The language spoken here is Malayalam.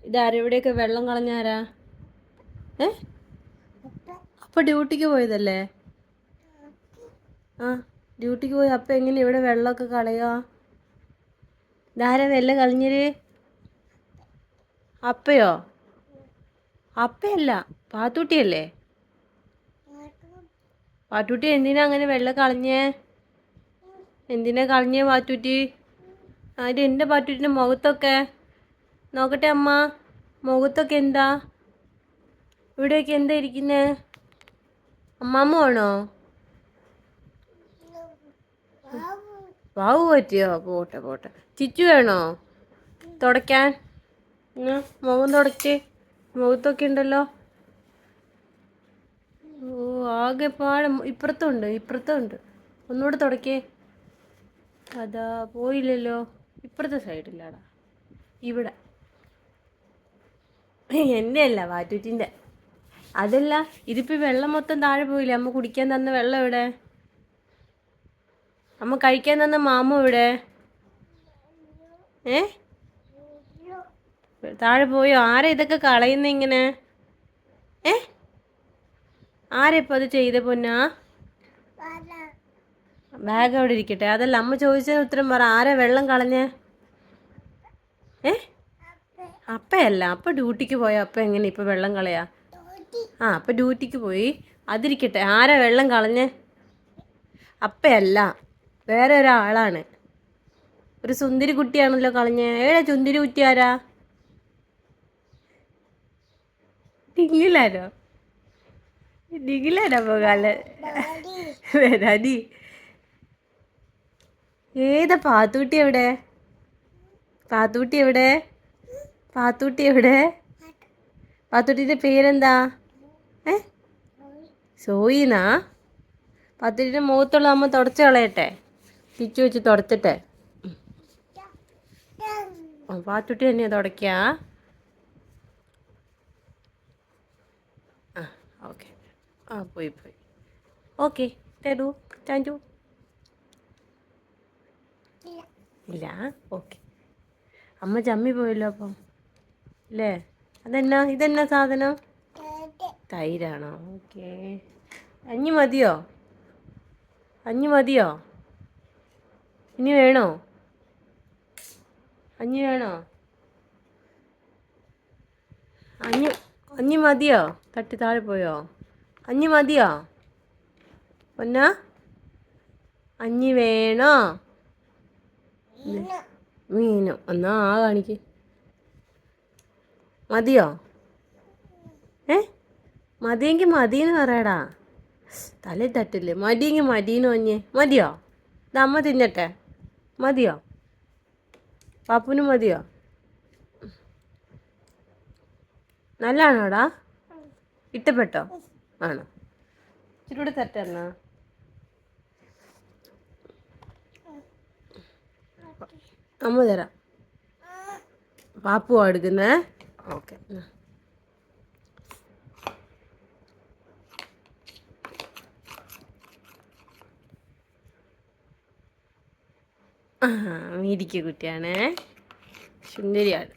ഇതാരാ ഇവിടെയൊക്കെ വെള്ളം കളഞ്ഞാരാ? ഏ അപ്പ ഡ്യൂട്ടിക്ക് പോയതല്ലേ? ആ ഡ്യൂട്ടിക്ക് പോയി അപ്പം എങ്ങനെ ഇവിടെ വെള്ളമൊക്കെ കളയുക? ഇതാരാ വെള്ളം കളഞ്ഞര്? അപ്പയോ? അപ്പയല്ല, പാത്തൂട്ടിയല്ലേ? പാത്തൂട്ടി എന്തിനാ അങ്ങനെ വെള്ളം കളഞ്ഞേ? എന്തിനാ കളഞ്ഞേ പാത്തൂറ്റി? അത് എൻ്റെ പാത്തൂറ്റിൻ്റെ മുഖത്തൊക്കെ നോക്കട്ടെ അമ്മ, മുഖത്തൊക്കെ എന്താ? ഇവിടെയൊക്കെ എന്താ ഇരിക്കുന്നേ? അമ്മാമ്മ ആണോ? വാവ് പറ്റിയോ? പോട്ടെ പോട്ടെ. ചിച്ചു വേണോ തുടയ്ക്കാൻ? മുഖം തുടയ്ക്ക്, മുഖത്തൊക്കെ ഉണ്ടല്ലോ. ഓ ആകെ പാടെ. ഇപ്പുറത്തുണ്ട്. ഒന്നുകൂടെ തുടയ്ക്കേ. അതാ പോയില്ലല്ലോ. ഇപ്പുറത്തെ സൈഡിലാടാ, ഇവിടെ. എൻ്റെ അല്ല, വാറ്റൂറ്റിൻ്റെ. അതല്ല, ഇതിപ്പോൾ വെള്ളം മൊത്തം താഴെ പോയില്ലേ? അമ്മ കുടിക്കാൻ തന്ന വെള്ളം എവിടെ? അമ്മ കഴിക്കാൻ തന്ന മാമ എവിടെ? ഏ താഴെ പോയോ? ആരാ ഇതൊക്കെ കളയുന്ന ഇങ്ങനെ? ഏ ആരാ ഇപ്പം അത് ചെയ്ത പൊന്നാ? ബാഗ് അവിടെ ഇരിക്കട്ടെ. അതല്ല, അമ്മ ചോദിച്ചതിന് ഉത്തരം പറ. ആരാ വെള്ളം കളഞ്ഞേ? ഏ അപ്പയല്ല, അപ്പ ഡ്യൂട്ടിക്ക് പോയ അപ്പ എങ്ങനെ ഇപ്പം വെള്ളം കളയാ? അപ്പം ഡ്യൂട്ടിക്ക് പോയി. അതിരിക്കട്ടെ, ആരാ വെള്ളം കളഞ്ഞേ? അപ്പയല്ല, വേറെ ഒരാളാണ്. ഒരു സുന്ദരി കുട്ടിയാണല്ലോ കളഞ്ഞേ. ഏടാ സുന്ദരി കുട്ടി ആരാ? ഡിങ്ങിലാരോ? ഡിങ്ങിലാരാ പോകാല്? വരാതി. ഏതാ പാത്തൂട്ടി എവിടെ? പാത്തൂട്ടി എവിടെ? പാത്തൂട്ടി എവിടെ? പാത്തൂട്ടിൻ്റെ പേരെന്താ? ഏ സോയിന്നാ? പാത്തൂട്ടിൻ്റെ മുഖത്തുള്ള അമ്മ തുടച്ച് കളയട്ടെ? തിരിച്ചു വെച്ച് തുടച്ചിട്ടെ. പാത്തൂട്ടി തന്നെയാ തുടയ്ക്കുക. ആ ഓക്കെ. പോയി. Okay, thank you. ഇല്ല, ഓക്കെ. അമ്മ ചമ്മി പോയല്ലോ അപ്പം അല്ലേ? ഇതെന്നാ സാധനം? തൈരാണോ? ഓക്കെ. അഞ്ഞി മതിയോ? ഇനി വേണോ? അഞ്ഞി മതിയോ? തട്ടി താഴെ പോയോ? അഞ്ഞി മതിയോ പൊന്നാ? അഞ്ഞി വേണോ? മീനോ? എന്നാ കാണിക്ക്. മതിയോ? മതിയെങ്കിൽ മതിയെന്ന് പറയടാ. തലേ തട്ടില്ലേ? മതിയെങ്കിൽ മതിയെന്ന് പറഞ്ഞേ. മതിയോ? ഇത് അമ്മ തിന്നട്ടെ. മതിയോ? പാപ്പുന് മതിയോ? നല്ലതാണോടാ? ഇഷ്ടപ്പെട്ടോ? ആണോ? ഇച്ചിരി കൂടെ തട്ടെന്നാ. അമ്മ തരാം. പാപ്പുവാ എടുക്കുന്നേ. ഓക്കെ. മിടിക്ക് കുട്ടിയാണേ, സുന്ദരിയാണ്.